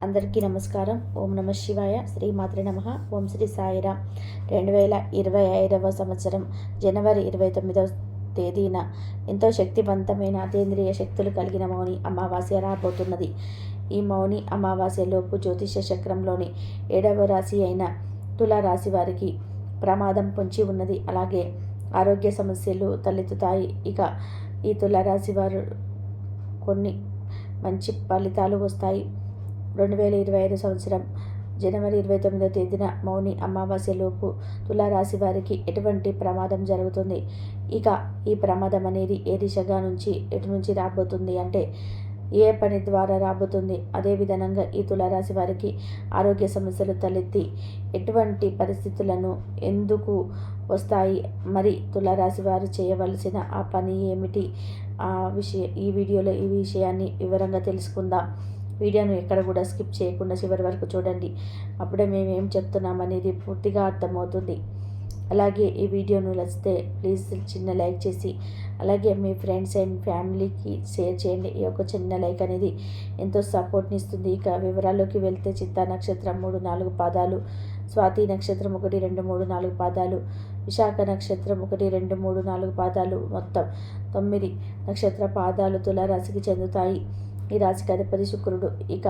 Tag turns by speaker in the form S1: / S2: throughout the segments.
S1: అందరికీ నమస్కారం. ఓం నమ శివాయ. శ్రీమాత్రే నమః. ఓం శ్రీ సాయిరామ్. 2025వ సంవత్సరం జనవరి 29వ తేదీన ఎంతో శక్తివంతమైన అతీంద్రియ శక్తులు కలిగిన మౌని అమావాస్య రాబోతున్నది. ఈ మౌని అమావాస్యలోపు జ్యోతిష చక్రంలోని 7వ రాశి అయిన తులారాశి వారికి ప్రమాదం పొంచి ఉన్నది. అలాగే ఆరోగ్య సమస్యలు తలెత్తుతాయి. ఇక ఈ తులారాశి వారు కొన్ని మంచి ఫలితాలు వస్తాయి. 2025 సంవత్సరం జనవరి 29వ తేదీన మౌని అమావాస్యలోపు తులారాశి వారికి ఎటువంటి ప్రమాదం జరుగుతుంది? ఇక ఈ ప్రమాదం అనేది ఏ దిశగా నుంచి ఎటు నుంచి రాబోతుంది అంటే ఏ పని ద్వారా రాబోతుంది? అదేవిధంగా ఈ తులారాశి వారికి ఆరోగ్య సమస్యలు తలెత్తి ఎటువంటి పరిస్థితులను ఎందుకు వస్తాయి? మరి తులారాశి వారు చేయవలసిన ఆ పని ఏమిటి? ఈ వీడియోలో ఈ విషయాన్ని వివరంగా తెలుసుకుందాం. వీడియోను ఎక్కడ కూడా స్కిప్ చేయకుండా చివరి వరకు చూడండి. అప్పుడే మేము ఏం చెప్తున్నామనేది పూర్తిగా అర్థమవుతుంది. అలాగే ఈ వీడియోను నచ్చితే ప్లీజ్ చిన్న లైక్ చేసి అలాగే మీ ఫ్రెండ్స్ అండ్ ఫ్యామిలీకి షేర్ చేయండి. ఈ యొక్క చిన్న లైక్ అనేది ఎంతో సపోర్ట్ని ఇస్తుంది. ఇక వివరాల్లోకి వెళ్తే చిత్తా నక్షత్రం 3-4 పాదాలు, స్వాతి నక్షత్రం 1-2-3-4 పాదాలు, విశాఖ నక్షత్రం 1-2-3-4 పాదాలు, మొత్తం 9 నక్షత్ర పాదాలు తులారాశికి చెందుతాయి. ఈ రాశికి అధిపతి శుక్రుడు. ఇక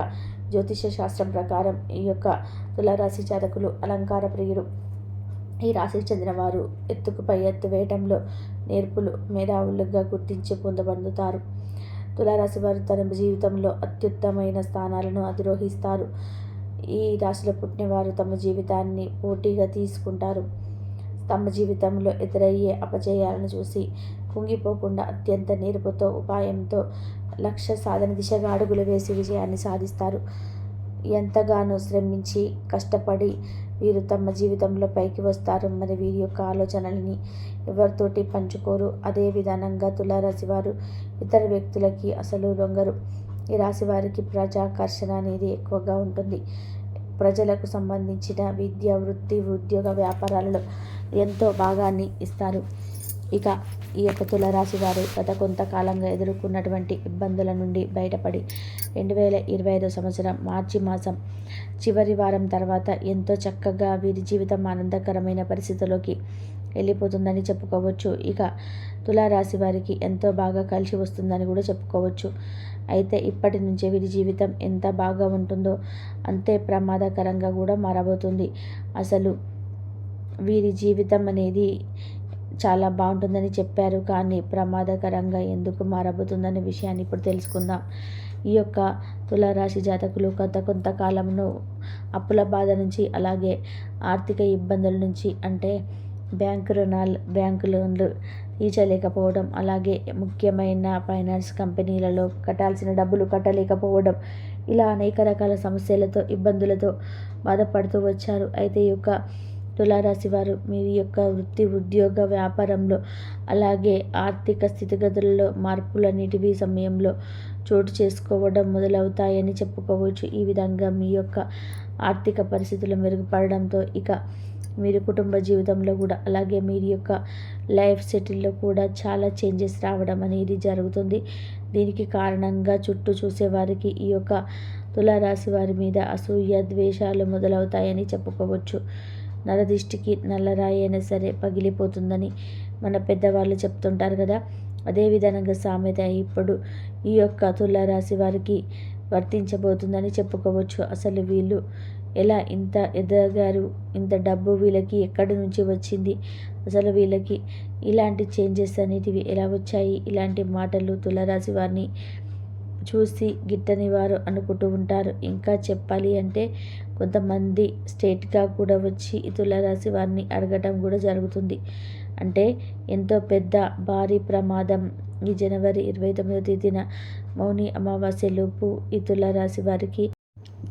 S1: జ్యోతిష శాస్త్రం ప్రకారం ఈ యొక్క తులారాశి జాతకులు అలంకార ప్రియుడు. ఈ రాశికి చెందినవారు ఎత్తుకు పై ఎత్తు వేయటంలో నేర్పులు, మేధావులుగా గుర్తించి పొందబడుతారు. తులారాశి వారు తన జీవితంలో అత్యుత్తమైన స్థానాలను అధిరోహిస్తారు. ఈ రాశిలో పుట్టినవారు తమ జీవితాన్ని పోటీగా తీసుకుంటారు. తమ జీవితంలో ఎదురయ్యే అపజయాలను చూసి కుంగిపోకుండా అత్యంత నేర్పుతో, ఉపాయంతో లక్ష్య సాధన దిశగా అడుగులు వేసి విజయాన్ని సాధిస్తారు. ఎంతగానో శ్రమించి కష్టపడి వీరు తమ జీవితంలో పైకి వస్తారు. మరి వీరి యొక్క ఆలోచనలని ఎవరితోటి పంచుకోరు. అదే విధానంగా తులారాశి వారు ఇతర వ్యక్తులకి అసలు లొంగరు. ఈ రాశి వారికి ప్రజాకర్షణ అనేది ఎక్కువగా ఉంటుంది. ప్రజలకు సంబంధించిన విద్య, వృత్తి, ఉద్యోగ, వ్యాపారాలలో ఎంతో భాగాన్ని ఇస్తారు. ఇక ఈ యొక్క తులారాశి వారు గత కొంతకాలంగా ఎదుర్కొన్నటువంటి ఇబ్బందుల నుండి బయటపడి 2025 సంవత్సరం మార్చి మాసం చివరి వారం తర్వాత ఎంతో చక్కగా వీరి జీవితం ఆనందకరమైన పరిస్థితుల్లోకి వెళ్ళిపోతుందని చెప్పుకోవచ్చు. ఇక తులారాశి వారికి ఎంతో బాగా కలిసి వస్తుందని కూడా చెప్పుకోవచ్చు. అయితే ఇప్పటి నుంచే వీరి జీవితం ఎంత బాగా ఉంటుందో అంతే ప్రమాదకరంగా కూడా మారబోతుంది. అసలు వీరి జీవితం అనేది చాలా బాగుంటుందని చెప్పారు, కానీ ప్రమాదకరంగా ఎందుకు మారబోతుందనే విషయాన్ని ఇప్పుడు తెలుసుకుందాం. ఈ యొక్క తులారాశి జాతకులు కొంతకాలంలో అప్పుల బాధ నుంచి, అలాగే ఆర్థిక ఇబ్బందుల నుంచి, అంటే బ్యాంకు లోన్లు తీర్చలేకపోవడం, అలాగే ముఖ్యమైన ఫైనాన్స్ కంపెనీలలో కట్టాల్సిన డబ్బులు కట్టలేకపోవడం, ఇలా అనేక రకాల సమస్యలతో, ఇబ్బందులతో బాధపడుతూ వచ్చారు. అయితే ఈ యొక్క తులారాశి వారు మీ యొక్క వృత్తి, ఉద్యోగ, వ్యాపారంలో, అలాగే ఆర్థిక స్థితిగతులలో మార్పులన్నిటివి సమయంలో చోటు చేసుకోవడం మొదలవుతాయని చెప్పుకోవచ్చు. ఈ విధంగా మీ యొక్క ఆర్థిక పరిస్థితులు మెరుగుపడడంతో ఇక మీరు కుటుంబ జీవితంలో కూడా, అలాగే మీరు యొక్క లైఫ్ సెటిల్లో కూడా చాలా చేంజెస్ రావడం అనేది జరుగుతుంది. దీనికి కారణంగా చుట్టూ చూసేవారికి ఈ యొక్క తులారాశి వారి మీద అసూయ, ద్వేషాలు మొదలవుతాయని చెప్పుకోవచ్చు. నరదిష్టికి నల్లరాయి అయినా సరే పగిలిపోతుందని మన పెద్దవాళ్ళు చెప్తుంటారు కదా. అదేవిధంగా సామెత ఇప్పుడు ఈ యొక్క తులారాశి వారికి వర్తించబోతుందని చెప్పుకోవచ్చు. అసలు వీళ్ళు ఎలా ఇంత ఎదగారు? ఇంత డబ్బు వీళ్ళకి ఎక్కడి నుంచి వచ్చింది? అసలు వీళ్ళకి ఇలాంటి చేంజెస్ అనేటివి ఎలా వచ్చాయి? ఇలాంటి మాటలు తులారాశి వారిని చూసి గిట్టని వారు అనుకుంటూ ఉంటారు. ఇంకా చెప్పాలి అంటే కొంతమంది స్ట్రేట్గా కూడా వచ్చి ఈ తులారాశి వారిని అడగటం కూడా జరుగుతుంది. అంటే ఎంతో పెద్ద భారీ ప్రమాదం ఈ జనవరి 29వ తేదీన మౌని అమావాస్యలోపు ఈ తులారాశి వారికి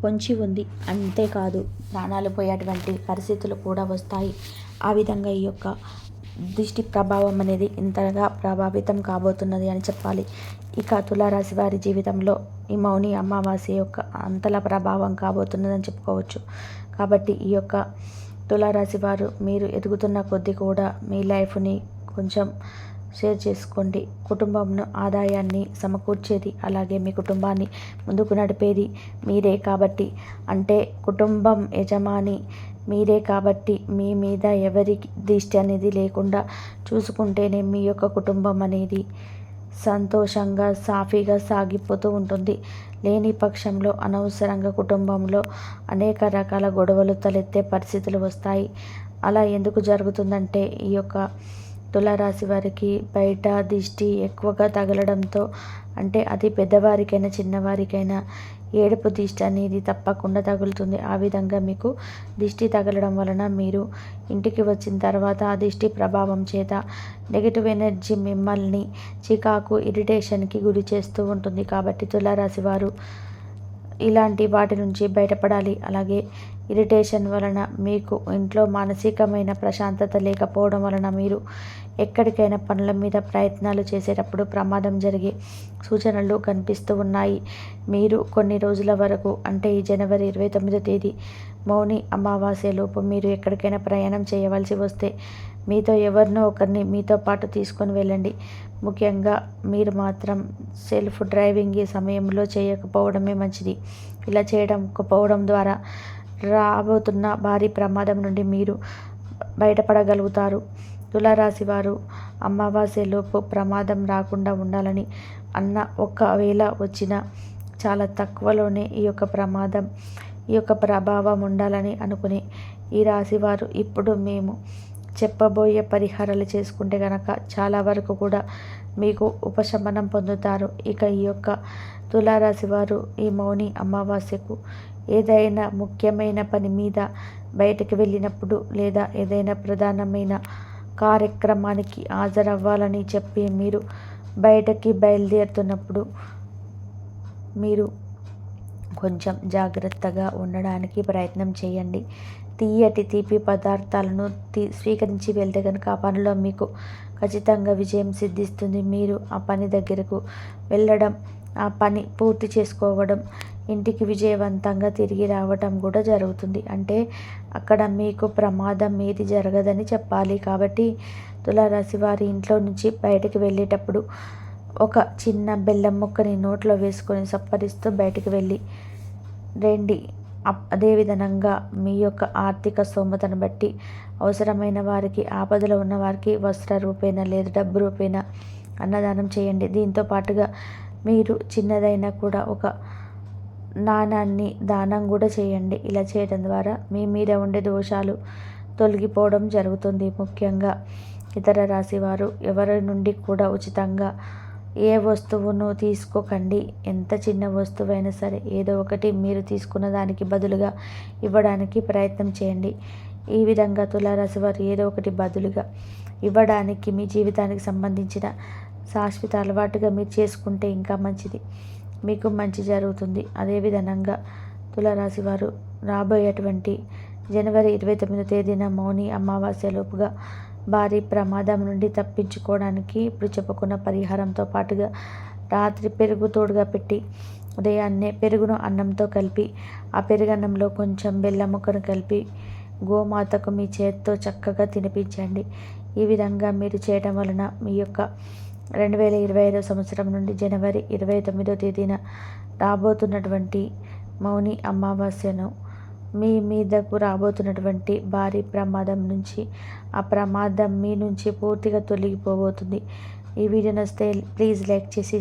S1: పొంచి ఉంది. అంతేకాదు ప్రాణాలు పోయేటువంటి పరిస్థితులు కూడా వస్తాయి. ఆ విధంగా ఈ యొక్క దృష్టి ప్రభావం అనేది ఇంతగా ప్రభావితం కాబోతున్నది అని చెప్పాలి. ఇక తులారాశి వారి జీవితంలో ఈ మౌని అమావాస్య యొక్క అంతలా ప్రభావం కాబోతున్నదని చెప్పుకోవచ్చు. కాబట్టి ఈ యొక్క తులారాశి వారు మీరు ఎదుగుతున్న కొద్దీ కూడా మీ లైఫ్ని కొంచెం షేర్ చేసుకోండి. కుటుంబంను ఆదాయాన్ని సమకూర్చేది, అలాగే మీ కుటుంబాన్ని ముందుకు నడిపేది మీరే కాబట్టి, అంటే కుటుంబం యజమాని మీరే కాబట్టి, మీ మీద ఎవరి దిష్టి అనేది లేకుండా చూసుకుంటేనే మీ యొక్క కుటుంబం అనేది సంతోషంగా సాఫీగా సాగిపోతూ ఉంటుంది. లేని పక్షంలో అనవసరంగా కుటుంబంలో అనేక రకాల గొడవలు తలెత్తే పరిస్థితులు వస్తాయి. అలా ఎందుకు జరుగుతుందంటే, ఈ యొక్క తులారాశి వారికి బయట దిష్టి ఎక్కువగా తగలడంతో, అంటే అది పెద్దవారికైనా చిన్నవారికైనా ఏడుపు దిష్టి అనేది తప్పకుండా తగులుతుంది. ఆ విధంగా మీకు దిష్టి తగలడం వలన మీరు ఇంటికి వచ్చిన తర్వాత ఆ దిష్టి ప్రభావం చేత నెగిటివ్ ఎనర్జీ మిమ్మల్ని చికాకు, ఇరిటేషన్కి గురి చేస్తూ ఉంటుంది. కాబట్టి తులారాశి వారు ఇలాంటి వాటి నుంచి బయటపడాలి. అలాగే ఇరిటేషన్ వలన మీకు ఇంట్లో మానసికమైన ప్రశాంతత లేకపోవడం వలన మీరు ఎక్కడికైనా పనుల మీద ప్రయత్నాలు చేసేటప్పుడు ప్రమాదం జరిగే సూచనలు కనిపిస్తూ ఉన్నాయి. మీరు కొన్ని రోజుల వరకు, అంటే ఈ జనవరి 29వ తేదీ మౌని అమావాస్యలోపు మీరు ఎక్కడికైనా ప్రయాణం చేయవలసి వస్తే మీతో ఎవరినో ఒకరిని మీతో పాటు తీసుకొని వెళ్ళండి. ముఖ్యంగా మీరు మాత్రం సెల్ఫ్ డ్రైవింగ్ ఈ సమయంలో చేయకపోవడమే మంచిది. ఇలా చేయకపోవడం ద్వారా రాబోతున్న భారీ ప్రమాదం నుండి మీరు బయటపడగలుగుతారు. తులారాశి వారు అమావాస్యలోపు ప్రమాదం రాకుండా ఉండాలని ఒకవేళ వచ్చినా చాలా తక్కువలోనే ఈ యొక్క ప్రభావం ఉండాలని అనుకుని ఈ రాశి వారు ఇప్పుడు మేము చెప్పబోయే పరిహారాలు చేసుకుంటే కనుక చాలా వరకు కూడా మీకు ఉపశమనం పొందుతారు. ఇక ఈ యొక్క తులారాశి వారు ఈ మౌని అమావాస్యకు ఏదైనా ముఖ్యమైన పని మీద బయటకు వెళ్ళినప్పుడు, లేదా ఏదైనా ప్రధానమైన కార్యక్రమానికి హాజరవ్వాలని చెప్పి మీరు బయటకి బయలుదేరుతున్నప్పుడు మీరు కొంచెం జాగ్రత్తగా ఉండడానికి ప్రయత్నం చేయండి. తీపి పదార్థాలను స్వీకరించి వెళ్తే కనుక ఆ పనిలో మీకు ఖచ్చితంగా విజయం సిద్ధిస్తుంది. మీరు ఆ పని దగ్గరకు వెళ్ళడం, ఆ పని పూర్తి చేసుకోవడం, ఇంటికి విజయవంతంగా తిరిగి రావటం కూడా జరుగుతుంది. అంటే అక్కడ మీకు ప్రమాదం ఏది జరగదని చెప్పాలి. కాబట్టి తులారాశి వారి ఇంట్లో నుంచి బయటకు వెళ్ళేటప్పుడు ఒక చిన్న బెల్లం ముక్కని నోట్లో వేసుకొని సప్పరిస్తూ బయటకు వెళ్ళి రండి. అదేవిధంగా మీ యొక్క ఆర్థిక స్తోమతను బట్టి అవసరమైన వారికి, ఆపదలో ఉన్న వారికి వస్త్ర రూపేణ లేదా డబ్బు రూపేణ అన్నదానం చేయండి. దీంతో పాటుగా మీరు చిన్నదైనా కూడా ఒక నాణాన్ని దానం కూడా చేయండి. ఇలా చేయడం ద్వారా మీ మీద ఉండే దోషాలు తొలగిపోవడం జరుగుతుంది. ముఖ్యంగా ఇతర రాశి వారు ఎవరి నుండి కూడా ఉచితంగా ఏ వస్తువును తీసుకోకండి. ఎంత చిన్న వస్తువైనా సరే ఏదో ఒకటి మీరు తీసుకున్న దానికి బదులుగా ఇవ్వడానికి ప్రయత్నం చేయండి. ఈ విధంగా తులారాశి వారు ఏదో ఒకటి బదులుగా ఇవ్వడానికి మీ జీవితానికి సంబంధించిన శాశ్వత అలవాటుగా మీరు చేసుకుంటే ఇంకా మంచిది, మీకు మంచి జరుగుతుంది. అదేవిధంగా తులారాశి వారు రాబోయేటువంటి జనవరి 29వ తేదీన మౌని అమావాస్యలోపుగా భారీ ప్రమాదం నుండి తప్పించుకోవడానికి ఇప్పుడు చెప్పుకున్న పరిహారంతో పాటుగా రాత్రి పెరుగు తోడుగా పెట్టి ఉదయాన్నే పెరుగును అన్నంతో కలిపి, ఆ పెరుగన్నంలో కొంచెం బెల్లం ముక్కను కలిపి గోమాతకు మీ చేత్తో చక్కగా తినిపించండి. ఈ విధంగా మీరు చేయడం వలన మీ యొక్క 2025వ సంవత్సరం నుండి జనవరి 29వ తేదీన రాబోతున్నటువంటి మౌని అమావాస్యను మీ మీదకు రాబోతున్నటువంటి భారీ ప్రమాదం నుంచి, ఆ ప్రమాదం మీ నుంచి పూర్తిగా తొలగిపోబోతుంది. ఈ వీడియో నచ్చితే ప్లీజ్ లైక్ చేసి